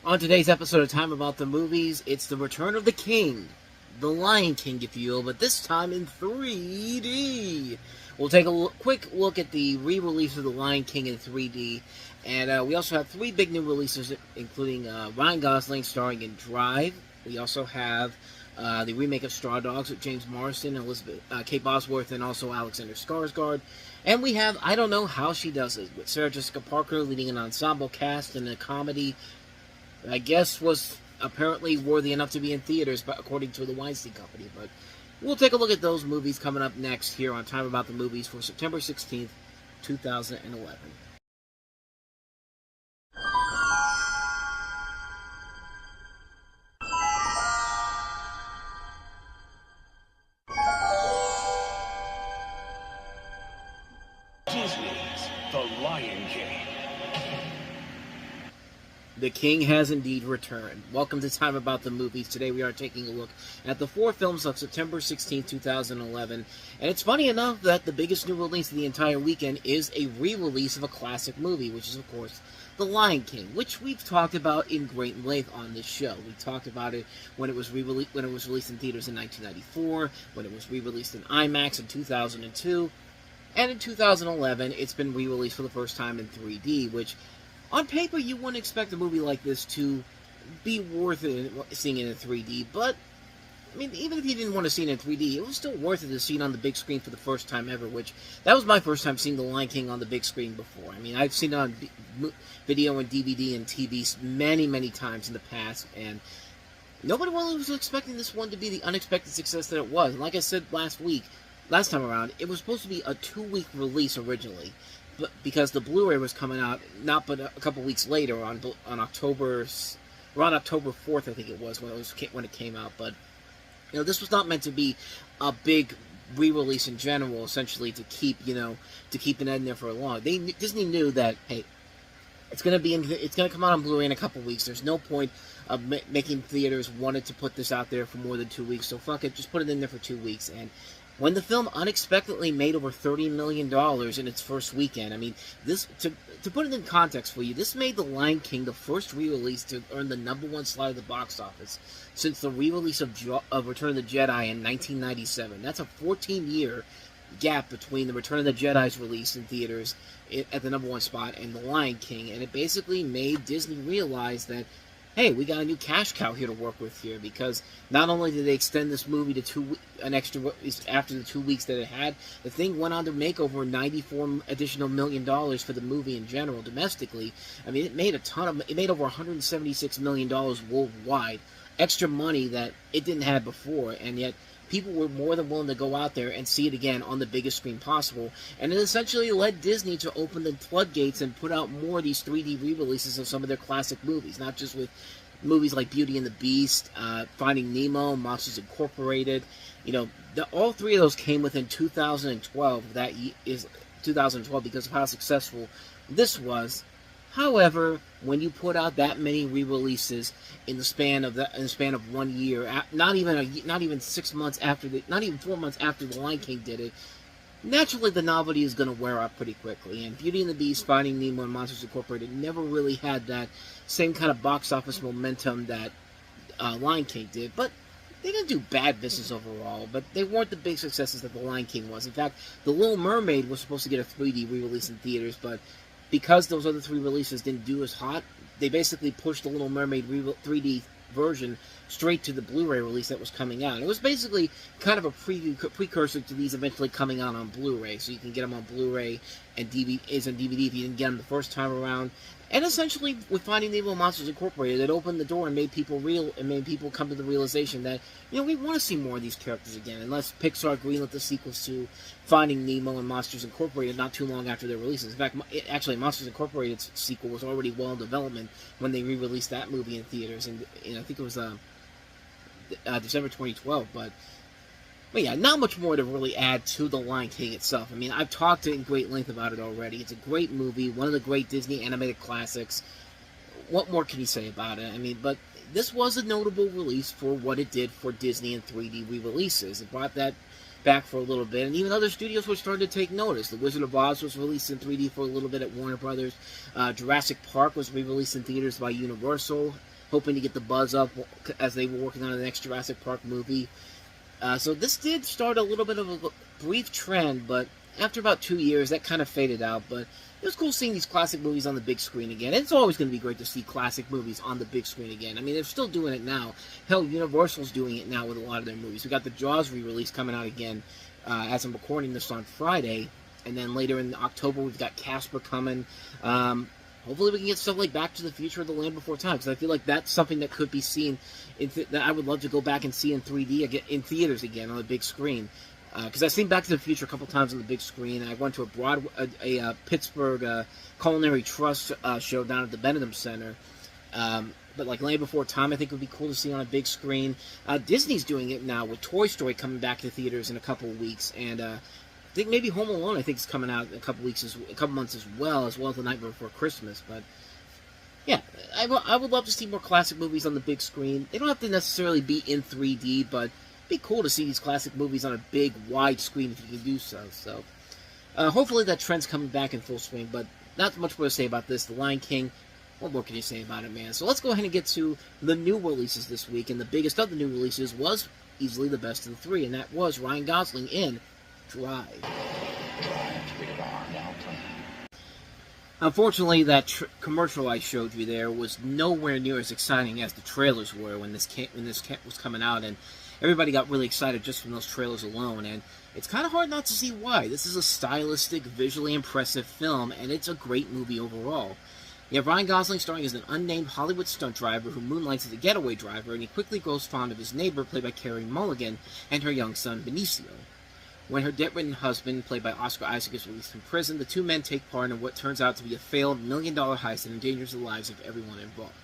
On today's episode of Time About the Movies, it's the return of the King, the Lion King, if you will, but this time in 3D. We'll take a quick look at the re-release of the Lion King in 3D, and we also have three big new releases, including Ryan Gosling starring in Drive. We also have the remake of Straw Dogs with James Marsden, Elizabeth, Kate Bosworth, and also Alexander Skarsgård. And we have I Don't Know How She Does It, with Sarah Jessica Parker leading an ensemble cast in a comedy I guess was apparently worthy enough to be in theaters, but according to the Weinstein Company. But we'll take a look at those movies coming up next here on Time About the Movies for September 16th, 2011. Disney's The Lion King. The King has indeed returned. Welcome to Time About the Movies. Today we are taking a look at the four films of September 16, 2011. And it's funny enough that the biggest new release of the entire weekend is a re-release of a classic movie, which is, of course, The Lion King, which we've talked about in great length on this show. We talked about it when it was released in theaters in 1994, when it was re-released in IMAX in 2002, and in 2011 it's been re-released for the first time in 3D, which on paper, you wouldn't expect a movie like this to be worth it seeing it in 3D, but, I mean, even if you didn't want to see it in 3D, it was still worth it to see it on the big screen for the first time ever, which, that was my first time seeing The Lion King on the big screen before. I mean, I've seen it on video and DVD and TV many, many times in the past, and nobody really was expecting this one to be the unexpected success that it was. And like I said last time around, it was supposed to be a 2-week release originally, but because the Blu-ray was coming out not but a couple weeks later on October 4th, I think it was when it came out. But you know, this was not meant to be a big re-release in general, essentially to keep it in there for long. Disney knew that, hey, it's going to come out on Blu-ray in a couple weeks. There's no point of making theaters wanted to put this out there for more than 2 weeks. So fuck it, just put it in there for 2 weeks. And when the film unexpectedly made over $30 million in its first weekend, I mean, this to put it in context for you, this made The Lion King the first re-release to earn the #1 slot of the box office since the re-release of Return of the Jedi in 1997. That's a 14-year gap between the Return of the Jedi's release in theaters at the #1 spot and The Lion King, and it basically made Disney realize that, hey, we got a new cash cow here to work with here, because not only did they extend this movie to an extra after the 2 weeks that it had, the thing went on to make over $94 additional million for the movie in general domestically. I mean, it made over $176 million worldwide, extra money that it didn't have before, and yet people were more than willing to go out there and see it again on the biggest screen possible. And it essentially led Disney to open the floodgates and put out more of these 3D re-releases of some of their classic movies, not just with movies like Beauty and the Beast, Finding Nemo, Monsters Incorporated. You know, all three of those came within 2012. That is 2012 because of how successful this was. However, when you put out that many re-releases in the span of 1 year, not even 6 months after not even 4 months after The Lion King did it, naturally the novelty is going to wear out pretty quickly. And Beauty and the Beast, Finding Nemo, and Monsters Incorporated never really had that same kind of box office momentum that Lion King did. But they didn't do bad business overall, but they weren't the big successes that The Lion King was. In fact, The Little Mermaid was supposed to get a 3D re-release in theaters, but because those other three releases didn't do as hot, they basically pushed the Little Mermaid 3D version straight to the Blu-ray release that was coming out. It was basically kind of a precursor to these eventually coming out on Blu-ray, so you can get them on Blu-ray and DVD if you didn't get them the first time around. And essentially, with Finding Nemo and Monsters Incorporated, it opened the door and made people come to the realization that, you know, we want to see more of these characters again, unless Pixar greenlit the sequels to Finding Nemo and Monsters Incorporated not too long after their releases. In fact, actually, Monsters Incorporated's sequel was already well in development when they re-released that movie in theaters, and I think it was December 2012, but yeah, not much more to really add to The Lion King itself. I mean, I've talked in great length about it already. It's a great movie, one of the great Disney animated classics. What more can you say about it? I mean, but this was a notable release for what it did for Disney and 3D re-releases. It brought that back for a little bit, and even other studios were starting to take notice. The Wizard of Oz was released in 3D for a little bit at Warner Brothers. Jurassic Park was re-released in theaters by Universal. hoping to get the buzz up as they were working on the next Jurassic Park movie. So this did start a little bit of a brief trend, but after about 2 years, that kind of faded out. But it was cool seeing these classic movies on the big screen again. It's always going to be great to see classic movies on the big screen again. I mean, they're still doing it now. Hell, Universal's doing it now with a lot of their movies. We got the Jaws re-release coming out again as I'm recording this on Friday. And then later in October, we've got Casper coming. Hopefully we can get stuff like Back to the Future or The Land Before Time, because I feel like that's something that could be seen, that I would love to go back and see in 3D, again, in theaters again, on the big screen. Because I've seen Back to the Future a couple times on the big screen. I went to a Pittsburgh Culinary Trust show down at the Benedum Center. But like Land Before Time, I think would be cool to see on a big screen. Disney's doing it now with Toy Story coming back to theaters in a couple of weeks, and I think maybe Home Alone, I think, is coming out in a couple months as well as the night before Christmas. But yeah, I would love to see more classic movies on the big screen. They don't have to necessarily be in 3D, but it'd be cool to see these classic movies on a big, wide screen if you can do so. So hopefully that trend's coming back in full swing. But not much more to say about this. The Lion King. What more can you say about it, man? So let's go ahead and get to the new releases this week. And the biggest of the new releases was easily the best of the three, and that was Ryan Gosling in Drive. Unfortunately, that commercial I showed you there was nowhere near as exciting as the trailers were when this was coming out, and everybody got really excited just from those trailers alone, and it's kind of hard not to see why. This is a stylistic, visually impressive film, and it's a great movie overall. You have Ryan Gosling starring as an unnamed Hollywood stunt driver who moonlights as a getaway driver, and he quickly grows fond of his neighbor, played by Carey Mulligan, and her young son, Benicio. When her debt-ridden husband, played by Oscar Isaac, is released from prison, the two men take part in what turns out to be a failed million-dollar heist that endangers the lives of everyone involved.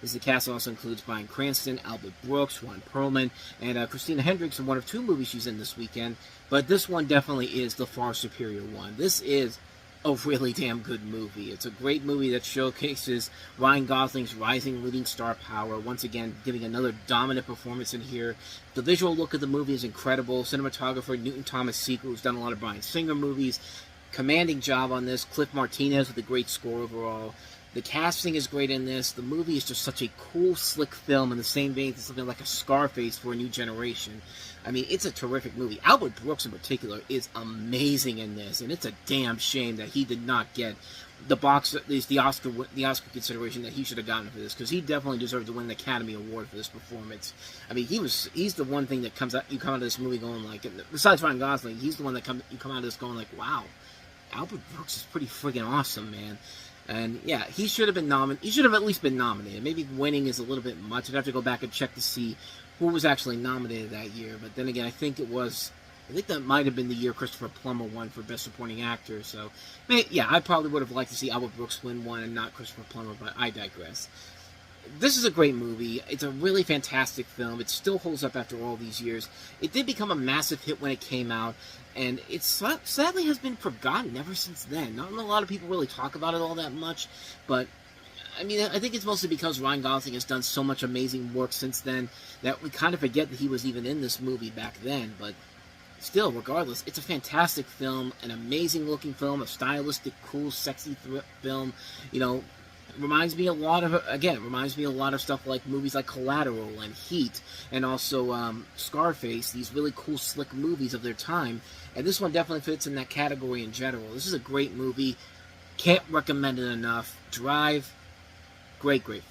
The cast also includes Bryan Cranston, Albert Brooks, Ron Perlman, and Christina Hendricks in one of two movies she's in this weekend, but this one definitely is the far superior one. This is a really damn good movie. It's a great movie that showcases Ryan Gosling's rising leading star power, once again giving another dominant performance in here. The visual look of the movie is incredible. Cinematographer Newton Thomas Seeker, who's done a lot of Bryan Singer movies, commanding job on this. Cliff Martinez with a great score overall. The casting is great in this. The movie is just such a cool, slick film in the same vein as something like a Scarface for a new generation. I mean, it's a terrific movie. Albert Brooks in particular is amazing in this, and it's a damn shame that he did not get the Oscar consideration that he should have gotten for this, because he definitely deserved to win the Academy Award for this performance. I mean, he's the one thing that you come out of this movie going like, besides Ryan Gosling, he's the one that you come out of this going like, wow, Albert Brooks is pretty friggin' awesome, man. And yeah, he should have been nominated. He should have at least been nominated. Maybe winning is a little bit much. I'd have to go back and check to see who was actually nominated that year. But then again, I think that might have been the year Christopher Plummer won for Best Supporting Actor. So, yeah, I probably would have liked to see Albert Brooks win one and not Christopher Plummer, but I digress. This is a great movie. It's a really fantastic film. It still holds up after all these years. It did become a massive hit when it came out, and it sadly has been forgotten ever since then. Not a lot of people really talk about it all that much, but I mean, I think it's mostly because Ryan Gosling has done so much amazing work since then that we kind of forget that he was even in this movie back then, but still, regardless, it's a fantastic film, an amazing-looking film, a stylistic, cool, sexy film. You know, reminds me a lot of stuff like movies like Collateral and Heat, and also Scarface, these really cool, slick movies of their time. And this one definitely fits in that category in general. This is a great movie. Can't recommend it enough. Drive. Great film.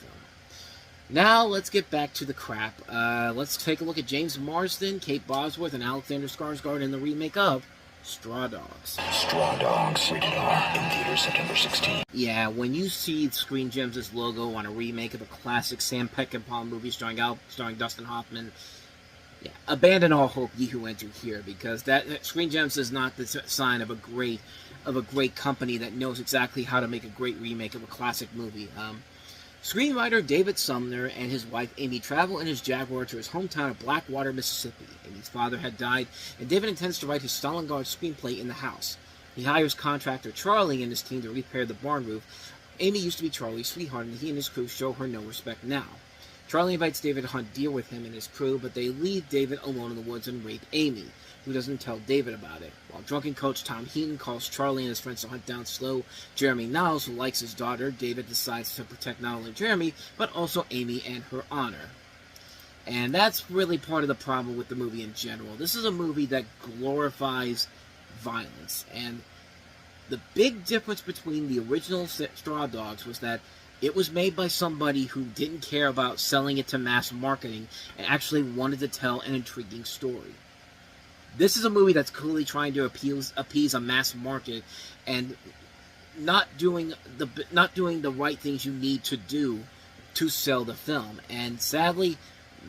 Now, let's get back to the crap. Let's take a look at James Marsden, Kate Bosworth, and Alexander Skarsgård in the remake of Straw Dogs. Straw Dogs, rated R, in theaters September 16th. Yeah, when you see Screen Gems' logo on a remake of a classic Sam Peckinpah movie starring Dustin Hoffman, yeah, abandon all hope, ye who enter here, because that Screen Gems is not the sign of a great company that knows exactly how to make a great remake of a classic movie. Screenwriter David Sumner and his wife Amy travel in his Jaguar to his hometown of Blackwater, Mississippi. Amy's father had died, and David intends to write his Stalingrad screenplay in the house. He hires contractor Charlie and his team to repair the barn roof. Amy used to be Charlie's sweetheart, and he and his crew show her no respect now. Charlie invites David to hunt deer with him and his crew, but they leave David alone in the woods and rape Amy, who doesn't tell David about it. While drunken coach Tom Heaton calls Charlie and his friends to hunt down slow Jeremy Niles, who likes his daughter, David decides to protect not only Jeremy, but also Amy and her honor. And that's really part of the problem with the movie in general. This is a movie that glorifies violence, and the big difference between the original Straw Dogs was that it was made by somebody who didn't care about selling it to mass marketing and actually wanted to tell an intriguing story. This is a movie that's clearly trying to appease a mass market and not doing the right things you need to do to sell the film. And sadly,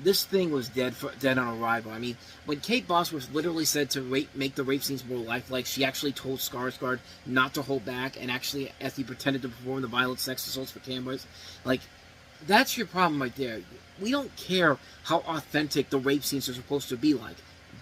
this thing was dead on arrival. I mean, when Kate Bosworth literally said to make the rape scenes more lifelike, she actually told Skarsgård not to hold back, and actually, as he pretended to perform the violent sex assaults for cameras, like, that's your problem right there. We don't care how authentic the rape scenes are supposed to be like.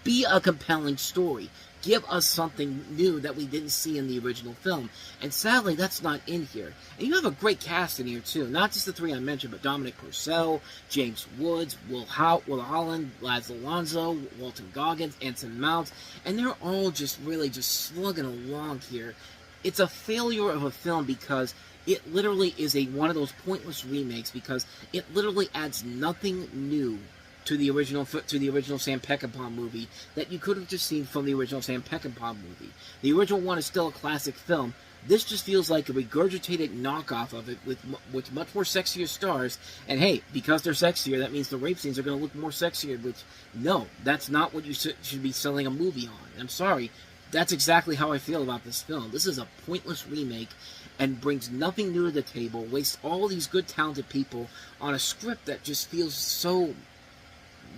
Be a compelling story. Give us something new that we didn't see in the original film. And sadly, that's not in here. And you have a great cast in here, too. Not just the three I mentioned, but Dominic Purcell, James Woods, Will Holland, Laz Alonso, Walton Goggins, Anson Mount. And they're all just really just slugging along here. It's a failure of a film because it literally is one of those pointless remakes because it literally adds nothing new to the original Sam Peckinpah movie that you could have just seen from the original Sam Peckinpah movie. The original one is still a classic film. This just feels like a regurgitated knockoff of it with much more sexier stars. And hey, because they're sexier, that means the rape scenes are going to look more sexier, which, no, that's not what you should be selling a movie on. I'm sorry, that's exactly how I feel about this film. This is a pointless remake and brings nothing new to the table, wastes all these good, talented people on a script that just feels so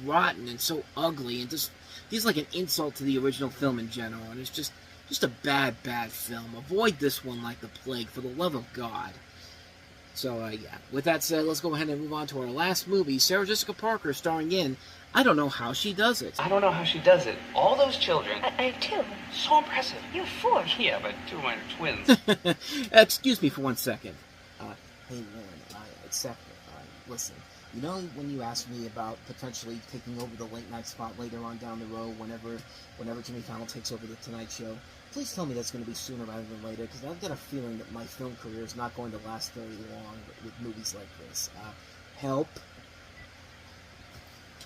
rotten and so ugly and just feels like an insult to the original film in general, and it's just a bad film. Avoid this one like the plague, for the love of God. So, yeah. With that said, let's go ahead and move on to our last movie, Sarah Jessica Parker, starring in I Don't Know How She Does It. I don't know how she does it. All those children. I have two. So impressive. You have four. Yeah, but two of mine are twins. Excuse me for 1 second. Hey, Lauren, except, listen. You know, when you asked me about potentially taking over the late night spot later on down the road, whenever Jimmy Fallon takes over the Tonight Show, please tell me that's going to be sooner rather than later, because I've got a feeling that my film career is not going to last very long with movies like this. Help.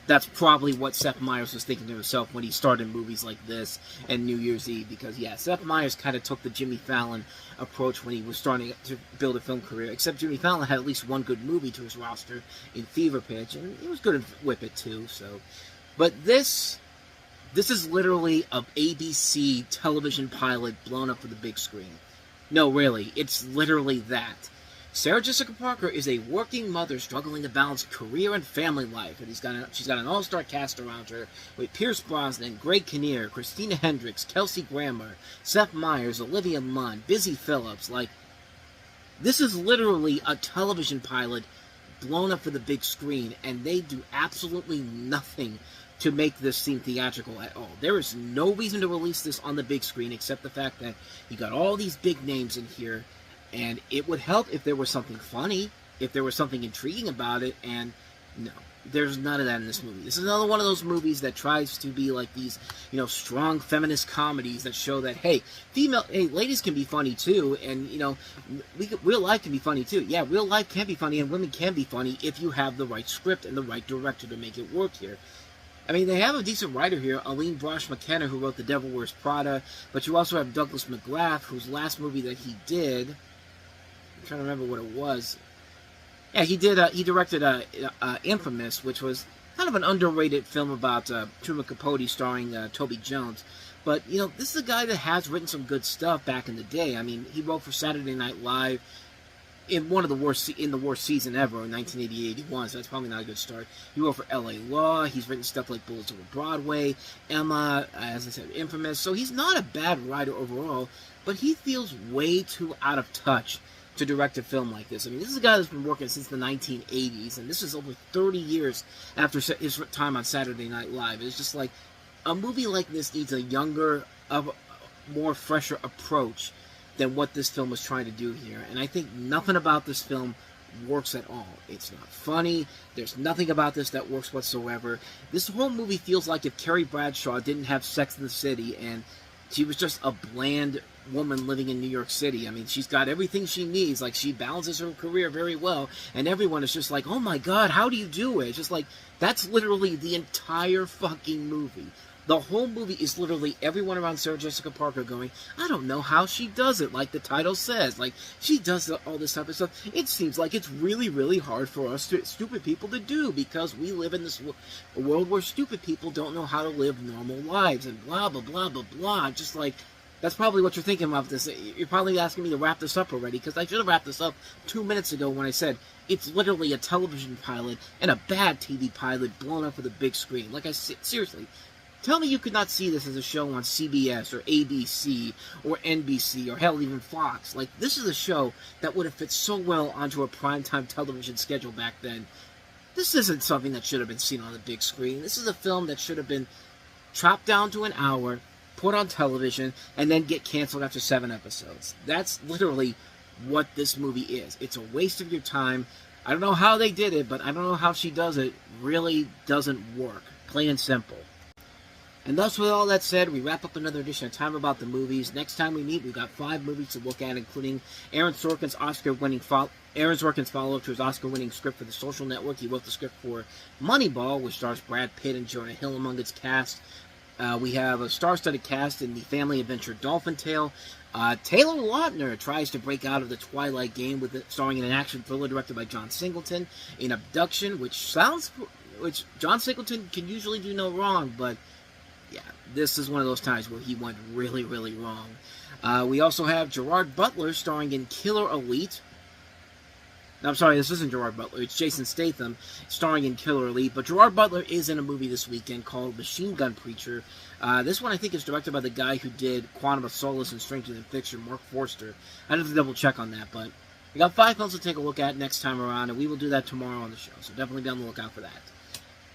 That's probably what Seth Meyers was thinking to himself when he started movies like this and New Year's Eve, because, yeah, Seth Meyers kind of took the Jimmy Fallon approach when he was starting to build a film career, except Jimmy Fallon had at least one good movie to his roster in Fever Pitch, and he was good at Whip It, too, so. But this is literally an ABC television pilot blown up for the big screen. No, really, it's literally that. Sarah Jessica Parker is a working mother struggling to balance career and family life, and she's got an all-star cast around her with Pierce Brosnan, Greg Kinnear, Christina Hendricks, Kelsey Grammer, Seth Meyers, Olivia Munn, Busy Phillips. Like, this is literally a television pilot blown up for the big screen, and they do absolutely nothing to make this seem theatrical at all. There is no reason to release this on the big screen except the fact that you got all these big names in here. And it would help if there was something funny, if there was something intriguing about it, and no, there's none of that in this movie. This is another one of those movies that tries to be like these, strong feminist comedies that show that, hey, ladies can be funny too, and, real life can be funny too. Yeah, real life can be funny, and women can be funny if you have the right script and the right director to make it work here. I mean, they have a decent writer here, Aline Brosh McKenna, who wrote The Devil Wears Prada, but you also have Douglas McGrath, whose last movie that he did, I'm trying to remember what it was. Yeah, he directed Infamous, which was kind of an underrated film about Truman Capote starring Toby Jones. But, this is a guy that has written some good stuff back in the day. I mean, he wrote for Saturday Night Live in the worst season ever in 1980-81, so that's probably not a good start. He wrote for L.A. Law. He's written stuff like Bullets Over Broadway, Emma, as I said, Infamous. So he's not a bad writer overall, but he feels way too out of touch to direct a film like this. I mean, this is a guy that's been working since the 1980s, and this is over 30 years after his time on Saturday Night Live. It's just like, a movie like this needs a younger, more fresher approach than what this film was trying to do here. And I think nothing about this film works at all. It's not funny. There's nothing about this that works whatsoever. This whole movie feels like if Carrie Bradshaw didn't have Sex in the City and she was just a bland woman living in New York City. I mean, she's got everything she needs. Like, she balances her career very well, and everyone is just like, oh my god, how do you do it? It's just like, that's literally the entire fucking movie. The whole movie is literally everyone around Sarah Jessica Parker going, I don't know how she does it, like the title says. Like, she does all this type of stuff. It seems like it's really, really hard for us stupid people to do, because we live in this world where stupid people don't know how to live normal lives, and blah, blah, blah, blah, blah. Just like, that's probably what you're thinking about this. You're probably asking me to wrap this up already, because I should have wrapped this up 2 minutes ago when I said it's literally a television pilot and a bad TV pilot blown up for the big screen. Like, seriously. Tell me you could not see this as a show on CBS or ABC or NBC or hell, even Fox. Like, this is a show that would have fit so well onto a primetime television schedule back then. This isn't something that should have been seen on the big screen. This is a film that should have been chopped down to an hour, put on television, and then get canceled after 7 episodes. That's literally what this movie is. It's a waste of your time. I don't know how they did it, but I don't know how she does it. Really doesn't work. Plain and simple. And thus, with all that said, we wrap up another edition of Time About the Movies. Next time we meet, we've got 5 movies to look at, including Aaron Sorkin's follow-up to his Oscar-winning script for The Social Network. He wrote the script for Moneyball, which stars Brad Pitt and Jonah Hill among its cast. We have a star-studded cast in the family adventure Dolphin Tale. Taylor Lautner tries to break out of the Twilight game, starring in an action thriller directed by John Singleton. In Abduction, which John Singleton can usually do no wrong, but yeah, this is one of those times where he went really, really wrong. We also have Gerard Butler starring in Killer Elite. No, I'm sorry, this isn't Gerard Butler. It's Jason Statham starring in Killer Elite. But Gerard Butler is in a movie this weekend called Machine Gun Preacher. This one, I think, is directed by the guy who did Quantum of Solace and Stranger Than Fiction, Mark Forster. I'd have to double check on that, but we got 5 films to take a look at next time around, and we will do that tomorrow on the show. So definitely be on the lookout for that.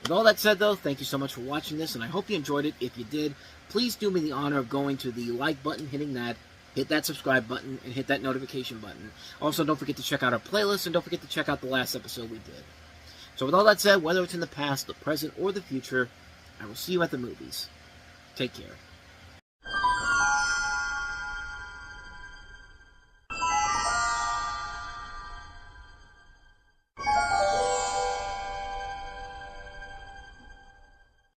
With all that said, though, thank you so much for watching this, and I hope you enjoyed it. If you did, please do me the honor of going to the like button, hitting that, hit that subscribe button, and hit that notification button. Also, don't forget to check out our playlist, and don't forget to check out the last episode we did. So with all that said, whether it's in the past, the present, or the future, I will see you at the movies. Take care.